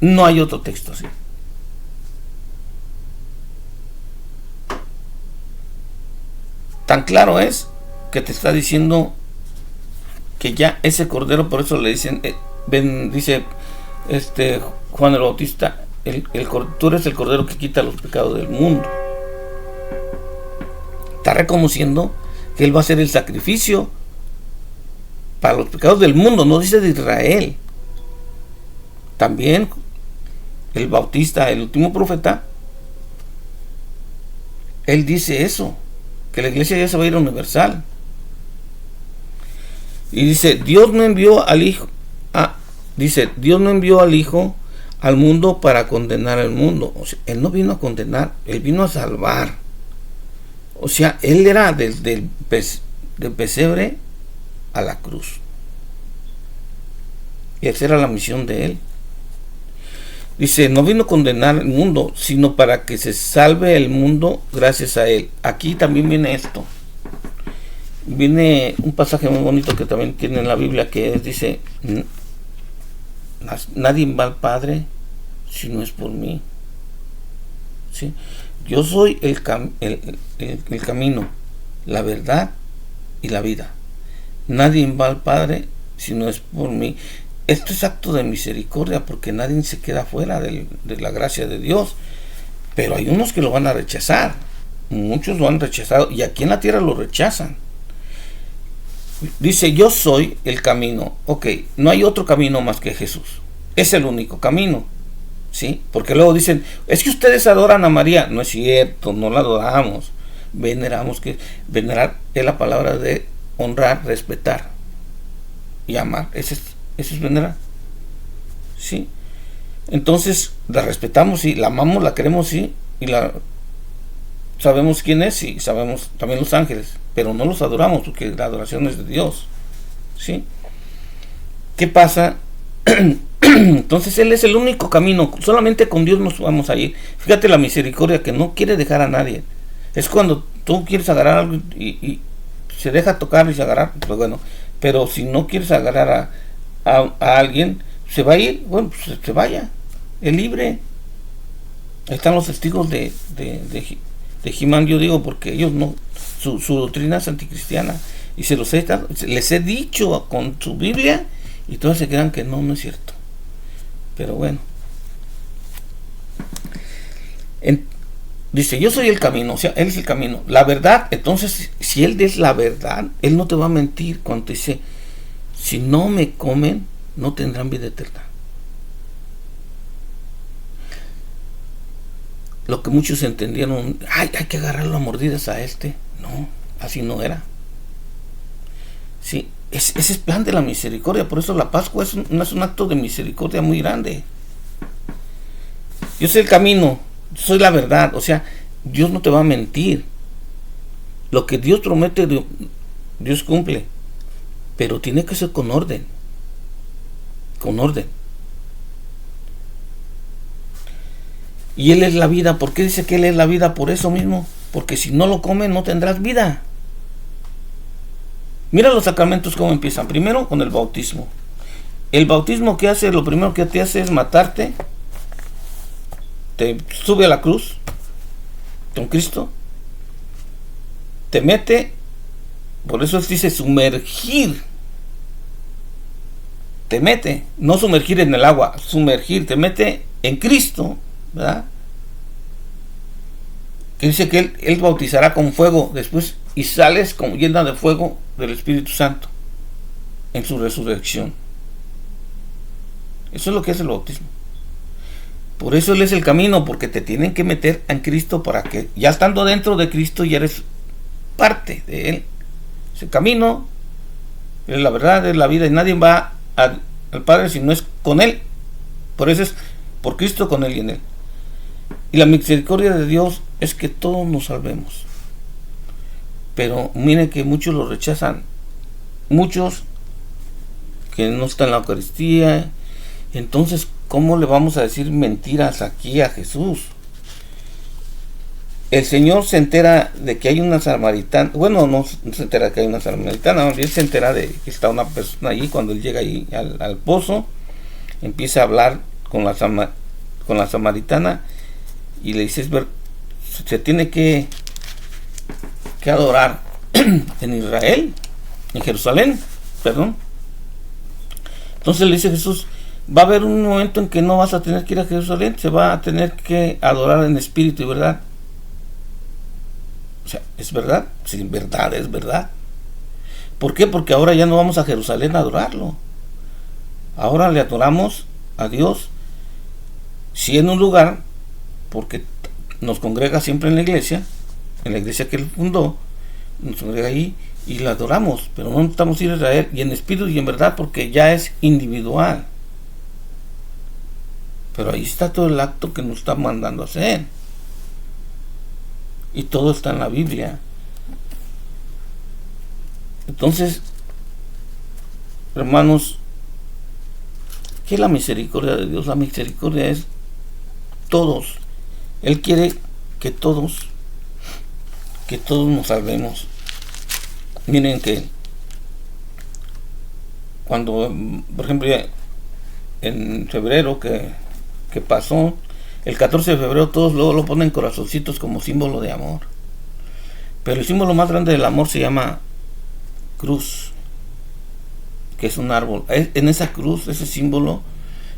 Speaker 1: No hay otro texto así. Tan claro es que te está diciendo que ya ese cordero, por eso le dicen, dice Juan el Bautista, tú eres el cordero que quita los pecados del mundo. Está reconociendo que él va a ser el sacrificio para los pecados del mundo, no dice de Israel. También el Bautista, el último profeta, él dice eso, que la iglesia ya se va a ir universal. Y dice, Dios no envió al Hijo al mundo para condenar al mundo. O sea, él no vino a condenar, él vino a salvar. O sea, él era del pesebre a la cruz. Y esa era la misión de él. Dice, no vino a condenar el mundo, sino para que se salve el mundo gracias a él. Aquí también viene esto. Viene un pasaje muy bonito que también tiene en la Biblia, que dice, nadie va al Padre si no es por mí. ¿Sí? Yo soy el camino, la verdad y la vida. Nadie va al Padre si no es por mí. Esto es acto de misericordia, porque nadie se queda fuera de la gracia de Dios. Pero hay unos que lo van a rechazar. Muchos lo han rechazado y aquí en la tierra lo rechazan. Dice, yo soy el camino. Ok, no hay otro camino más que Jesús. Es el único camino. ¿Sí? Porque luego dicen, es que ustedes adoran a María. No es cierto, no la adoramos. Veneramos, que venerar es la palabra de honrar, respetar y amar. Ese es venerar. ¿Sí? Entonces, la respetamos, sí, la amamos, la queremos, sí, y sabemos quién es, sí, sabemos también los ángeles, pero no los adoramos porque la adoración es de Dios. ¿Sí? ¿Qué pasa? Entonces él es el único camino, solamente con Dios nos vamos a ir. Fíjate la misericordia, que no quiere dejar a nadie. Es cuando tú quieres agarrar algo y se deja tocar y se agarrar, pues bueno, pero si no quieres agarrar a alguien, se va a ir, bueno, pues se vaya, es libre. Ahí están los testigos de He-Man, yo digo, porque ellos no, su doctrina es anticristiana, y les he dicho con su Biblia, y todos se quedan que no es cierto. Pero bueno, dice, yo soy el camino, o sea, él es el camino, la verdad. Entonces, si él es la verdad, él no te va a mentir cuando dice, si no me comen, no tendrán vida eterna. Lo que muchos entendieron, hay que agarrarlo a mordidas a no, así no era. Sí, ese es el plan de la misericordia. Por eso la Pascua es un acto de misericordia muy grande. Yo soy el camino, soy la verdad. O sea, Dios no te va a mentir. Lo que Dios promete, Dios cumple. Pero tiene que ser con orden. Con orden. Y Él es la vida. ¿Por qué dice que Él es la vida? Por eso mismo. Porque si no lo comes, no tendrás vida. Mira los sacramentos cómo empiezan. Primero con el bautismo. El bautismo, ¿qué hace? Lo primero que te hace es matarte. Te sube a la cruz con Cristo. Te mete. Por eso dice sumergir. Te mete. No sumergir en el agua. Sumergir. Te mete en Cristo. ¿Verdad? Que dice que él bautizará con fuego después, y sales como llena de fuego del Espíritu Santo en su resurrección. Eso es lo que es el bautismo. Por eso Él es el camino, porque te tienen que meter en Cristo, para que ya estando dentro de Cristo ya eres parte de Él. Es el camino, es la verdad, es la vida, y nadie va al Padre si no es con Él. Por eso es por Cristo, con Él y en Él. Y la misericordia de Dios es que todos nos salvemos. Pero miren que muchos lo rechazan. Muchos que no están en la Eucaristía. Entonces, ¿cómo le vamos a decir mentiras aquí a Jesús? El Señor se entera de que hay una samaritana. Bueno, no se entera de que hay una samaritana. Él se entera de que está una persona allí. Cuando él llega ahí al pozo, empieza a hablar con la samaritana y le dice, se tiene que adorar en Israel, en Jerusalén, perdón. Entonces le dice Jesús, va a haber un momento en que no vas a tener que ir a Jerusalén, se va a tener que adorar en espíritu y verdad. O sea, ¿es verdad? Sí, verdad, es verdad. ¿Por qué? Porque ahora ya no vamos a Jerusalén a adorarlo. Ahora le adoramos a Dios, sí, en un lugar, porque nos congrega siempre en la iglesia que él fundó, nos congrega ahí y la adoramos, pero no necesitamos ir a Israel, y en espíritu y en verdad, porque ya es individual. Pero ahí está todo el acto que nos está mandando a hacer. Y todo está en la Biblia. Entonces, hermanos, ¿qué es la misericordia de Dios? La misericordia es todos. Él quiere que todos nos salvemos. Miren que cuando, por ejemplo, en febrero que pasó, el 14 de febrero todos luego lo ponen corazoncitos como símbolo de amor. Pero el símbolo más grande del amor se llama cruz, que es un árbol. En esa cruz, ese símbolo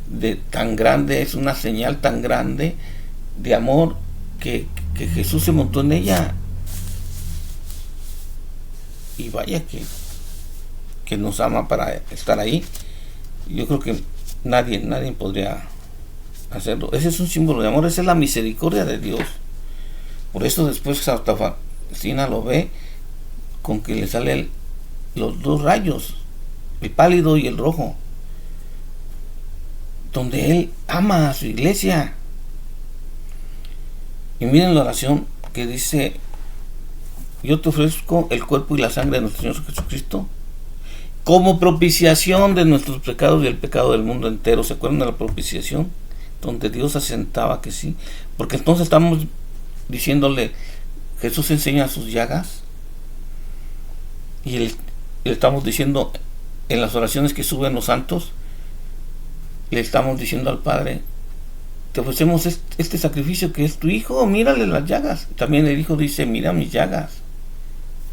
Speaker 1: de tan grande, es una señal tan grande de amor que Jesús se montó en ella. Y vaya que nos ama para estar ahí. Yo creo que nadie podría hacerlo. Ese es un símbolo de amor, esa es la misericordia de Dios. Por eso después Santa Faustina lo ve con que le salen los dos rayos, el pálido y el rojo, donde él ama a su iglesia. Y miren la oración que dice: yo te ofrezco el cuerpo y la sangre de nuestro Señor Jesucristo como propiciación de nuestros pecados y el pecado del mundo entero. ¿Se acuerdan de la propiciación? Donde Dios asentaba que sí. Porque entonces estamos diciéndole, Jesús enseña sus llagas, y le estamos diciendo en las oraciones que suben los santos, le estamos diciendo al Padre, te ofrecemos este sacrificio que es tu Hijo, mírale las llagas. También el Hijo dice, mira mis llagas,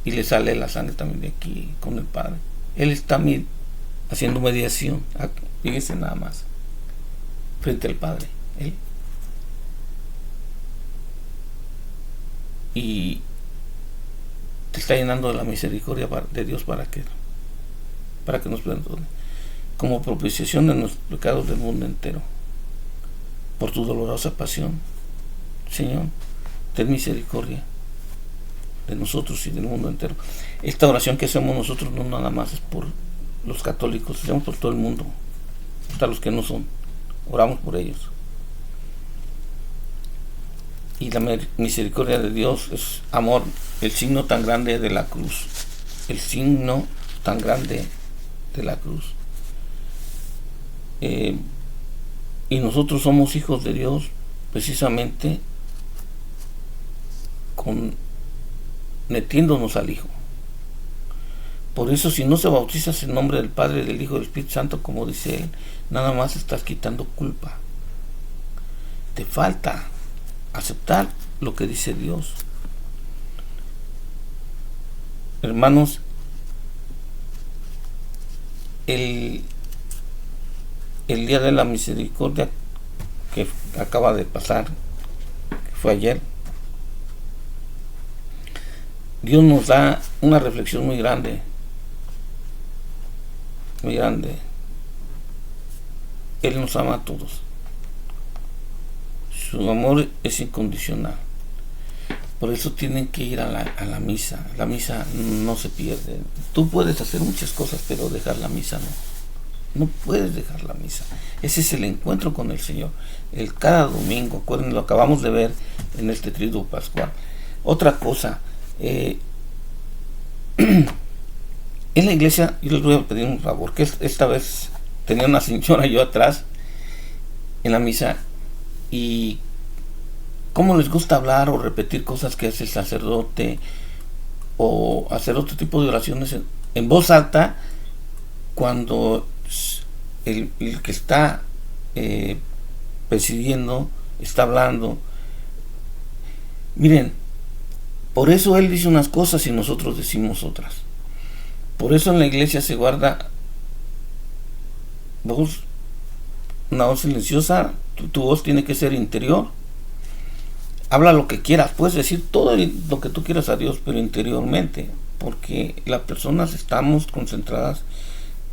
Speaker 1: y le sale la sangre también de aquí con el Padre. Él está haciendo mediación, fíjense nada más, frente al Padre, él. Y te está llenando de la misericordia de Dios para que nos perdone, como propiciación de nuestros pecados del mundo entero, por tu dolorosa pasión. Señor, ten misericordia de nosotros y del mundo entero. Esta oración que hacemos nosotros no nada más es por los católicos, hacemos por todo el mundo, hasta los que no son, oramos por ellos. Y la misericordia de Dios es amor, el signo tan grande de la cruz, el signo tan grande de la cruz. Y nosotros somos hijos de Dios precisamente metiéndonos al Hijo. Por eso, si no se bautizas en nombre del Padre, del Hijo y del Espíritu Santo, como dice él, nada más estás quitando culpa. Te falta aceptar lo que dice Dios. Hermanos, el día de la misericordia que acaba de pasar, que fue ayer, Dios nos da una reflexión muy grande, muy grande. Él nos ama a todos. Su amor es incondicional. Por eso tienen que ir a la misa. La misa no se pierde. Tú puedes hacer muchas cosas, pero dejar la misa no. No puedes dejar la misa. Ese es el encuentro con el Señor. El cada domingo, acuérdense, lo acabamos de ver en este triduo pascual. Otra cosa, en la iglesia, yo les voy a pedir un favor, que esta vez tenía una señora yo atrás en la misa, y cómo les gusta hablar o repetir cosas que hace el sacerdote, o hacer otro tipo de oraciones en voz alta, cuando el que está presidiendo está hablando. Miren, por eso él dice unas cosas y nosotros decimos otras. Por eso en la iglesia se guarda una voz silenciosa. Tu voz tiene que ser interior. Habla lo que quieras, puedes decir todo lo que tú quieras a Dios, pero interiormente, porque las personas estamos concentradas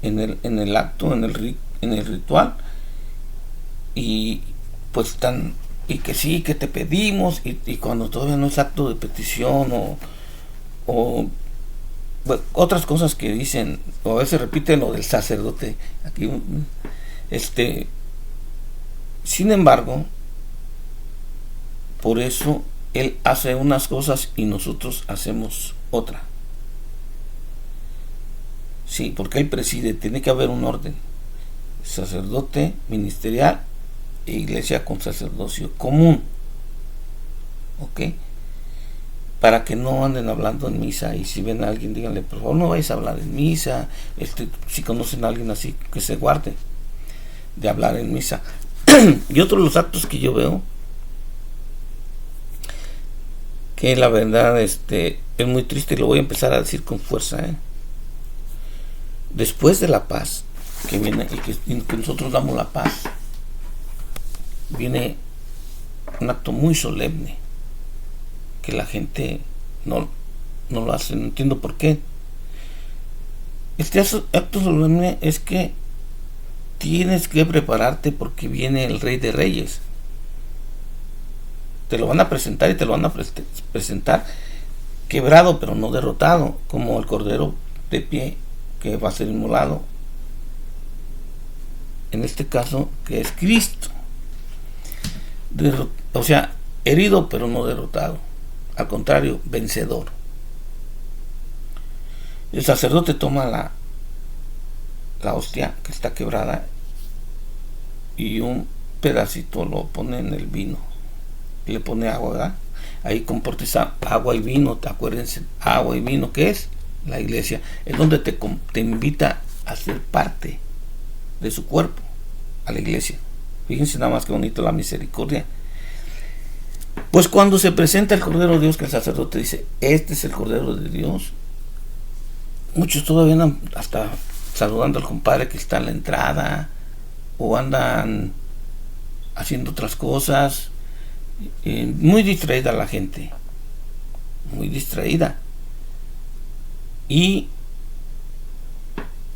Speaker 1: en el acto, en el ritual, y pues y que sí, que te pedimos, y cuando todavía no es acto de petición, o bueno, otras cosas que dicen, o a veces repiten lo del sacerdote aquí, sin embargo, por eso él hace unas cosas y nosotros hacemos otra. Sí, porque él preside, tiene que haber un orden: sacerdote ministerial e iglesia con sacerdocio común. ¿Ok? Para que no anden hablando en misa, y si ven a alguien, díganle, por favor, no vayas a hablar en misa. Si conocen a alguien así, que se guarde de hablar en misa. Y otro de los actos que yo veo, que la verdad es muy triste, y lo voy a empezar a decir con fuerza, después de la paz que viene, y que nosotros damos la paz, viene un acto muy solemne que la gente no lo hace. No entiendo por qué. Este acto solemne es que tienes que prepararte, porque viene el Rey de Reyes. Te lo van a presentar, y te lo van a presentar quebrado, pero no derrotado, como el cordero de pie que va a ser inmolado, en este caso, que es Cristo. O sea, herido pero no derrotado, al contrario, vencedor. El sacerdote toma la hostia que está quebrada, y un pedacito lo pone en el vino, y le pone agua, ¿verdad? Ahí comporta esa agua y vino. Acuérdense, agua y vino, ¿qué es? La iglesia. Es donde te invita a ser parte de su cuerpo, a la iglesia. Fíjense nada más que bonito, la misericordia. Pues cuando se presenta el Cordero de Dios, que el sacerdote dice, este es el Cordero de Dios, muchos todavía andan hasta saludando al compadre que está en la entrada, o andan haciendo otras cosas. Muy distraída la gente, muy distraída. Y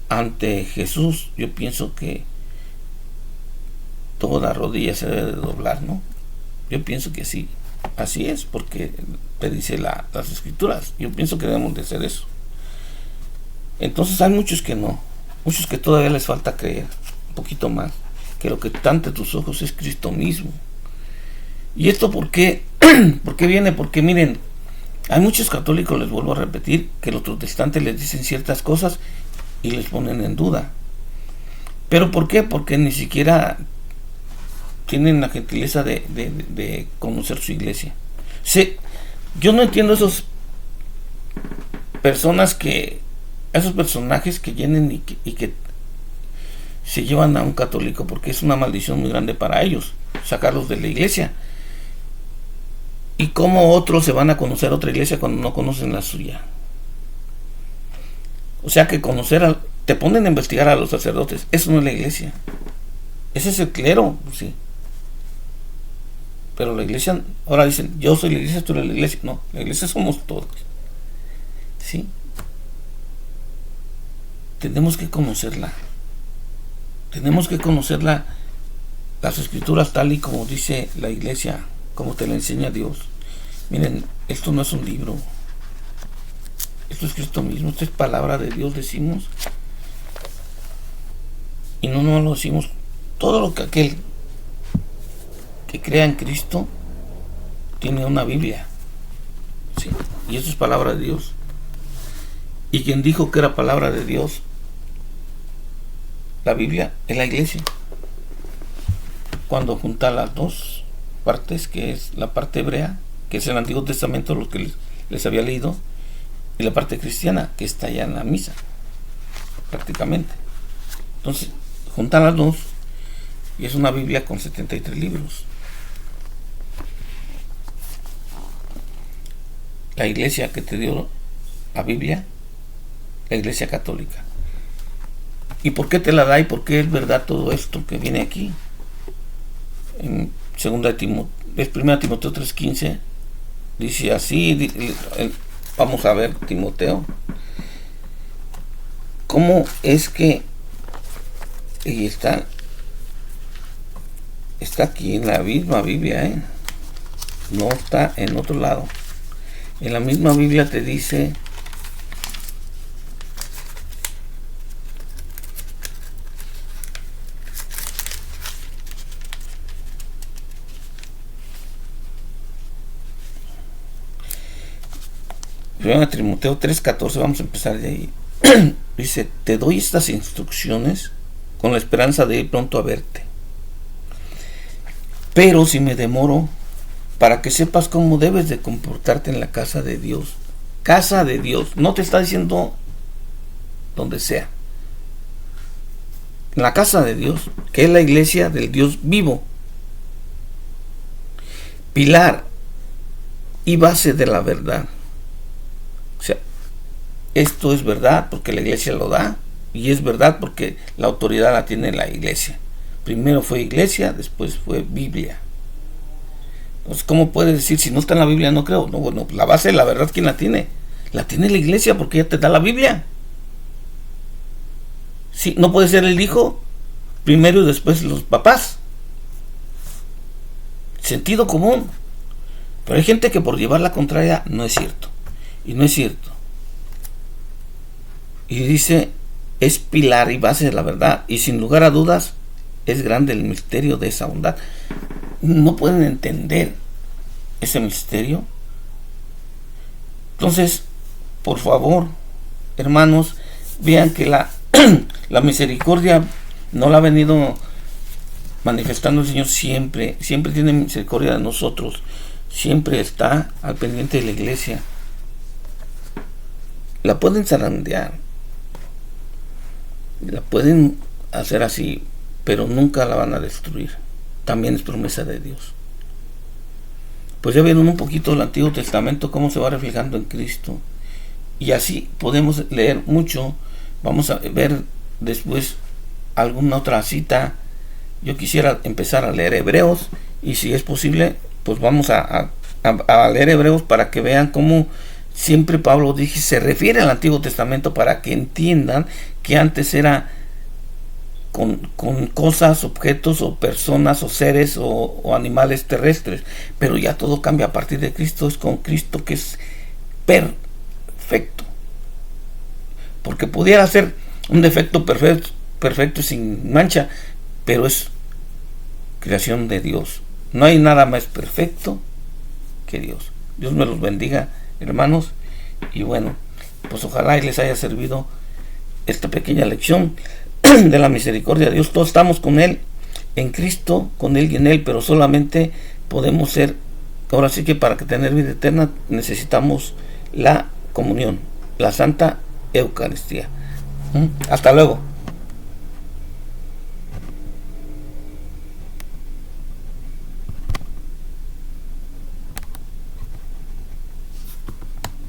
Speaker 1: ante Jesús, yo pienso que toda rodilla se debe de doblar, ¿no? Yo pienso que sí, así es, porque te dice las escrituras. Yo pienso que debemos de hacer eso. Entonces hay muchos que no, muchos que todavía les falta creer un poquito más, que lo que está ante tus ojos es Cristo mismo. ¿Y esto por qué? ¿Por qué viene? Porque miren, hay muchos católicos, les vuelvo a repetir, que los protestantes les dicen ciertas cosas y les ponen en duda. ¿Pero por qué? Porque ni siquiera tienen la gentileza de conocer su iglesia. Sí, yo no entiendo esos personajes que llenen y que se llevan a un católico, porque es una maldición muy grande para ellos sacarlos de la iglesia. ¿Y cómo otros se van a conocer otra iglesia cuando no conocen la suya? O sea que te ponen a investigar a los sacerdotes. Eso no es la iglesia. Ese es el clero, sí. Pero la iglesia, ahora dicen, yo soy la iglesia, tú eres la iglesia. No, la iglesia somos todos. ¿Sí? Tenemos que conocerla. Tenemos que conocerla, las escrituras tal y como dice la iglesia, como te la enseña Dios. Miren, esto no es un libro. Esto es Cristo mismo. Esto es palabra de Dios, decimos. Y no lo decimos. Todo lo que aquel que crea en Cristo tiene una Biblia. ¿Sí? Y eso es palabra de Dios. Y quien dijo que era palabra de Dios, la Biblia, es la iglesia. Cuando junta las dos partes, que es la parte hebrea, que es el Antiguo Testamento, lo que les había leído, y la parte cristiana, que está ya en la misa, prácticamente. Entonces, juntan las dos, y es una Biblia con 73 libros. La iglesia que te dio la Biblia, la iglesia católica. ¿Y por qué te la da y por qué es verdad todo esto que viene aquí? En 2 Timoteo, es 1 Timoteo 3:15, dice así, vamos a ver Timoteo, cómo es que, y está aquí en la misma Biblia, no está en otro lado. En la misma Biblia te dice, en Timoteo 3:14, vamos a empezar de ahí. Dice, te doy estas instrucciones con la esperanza de ir pronto a verte. Pero si me demoro, para que sepas cómo debes de comportarte en la casa de Dios. Casa de Dios. No te está diciendo donde sea. En la casa de Dios, que es la iglesia del Dios vivo. Pilar y base de la verdad. O sea, esto es verdad porque la iglesia lo da, y es verdad porque la autoridad la tiene la iglesia. Primero fue iglesia, después fue Biblia. Entonces, ¿cómo puedes decir si no está en la Biblia? No creo. No, bueno, la base de la verdad, ¿quién la tiene? La tiene la iglesia porque ella te da la Biblia. Sí, no puede ser el hijo primero y después los papás. Sentido común. Pero hay gente que por llevar la contraria no es cierto. Y no es cierto. Y dice, es pilar y base de la verdad. Y sin lugar a dudas, es grande el misterio de esa bondad. No pueden entender ese misterio. Entonces, por favor, hermanos, vean que la misericordia no la ha venido manifestando el Señor siempre. Siempre tiene misericordia de nosotros. Siempre está al pendiente de la iglesia. La pueden zarandear, la pueden hacer así, pero nunca la van a destruir. También es promesa de Dios. Pues ya vieron un poquito del Antiguo Testamento, cómo se va reflejando en Cristo. Y así podemos leer mucho. Vamos a ver después alguna otra cita. Yo quisiera empezar a leer Hebreos, y si es posible, pues vamos a leer Hebreos para que vean cómo siempre Pablo dice, se refiere al Antiguo Testamento para que entiendan que antes era con cosas, objetos o personas o seres o animales terrestres, pero ya todo cambia a partir de Cristo. Es con Cristo que es perfecto, porque pudiera ser un defecto perfecto sin mancha, pero es creación de Dios. No hay nada más perfecto que Dios. Dios me los bendiga, hermanos, y bueno, pues ojalá y les haya servido esta pequeña lección de la misericordia de Dios. Todos estamos con Él, en Cristo, con Él y en Él, pero solamente podemos ser, ahora sí que para tener vida eterna necesitamos la comunión, la Santa Eucaristía. Hasta luego.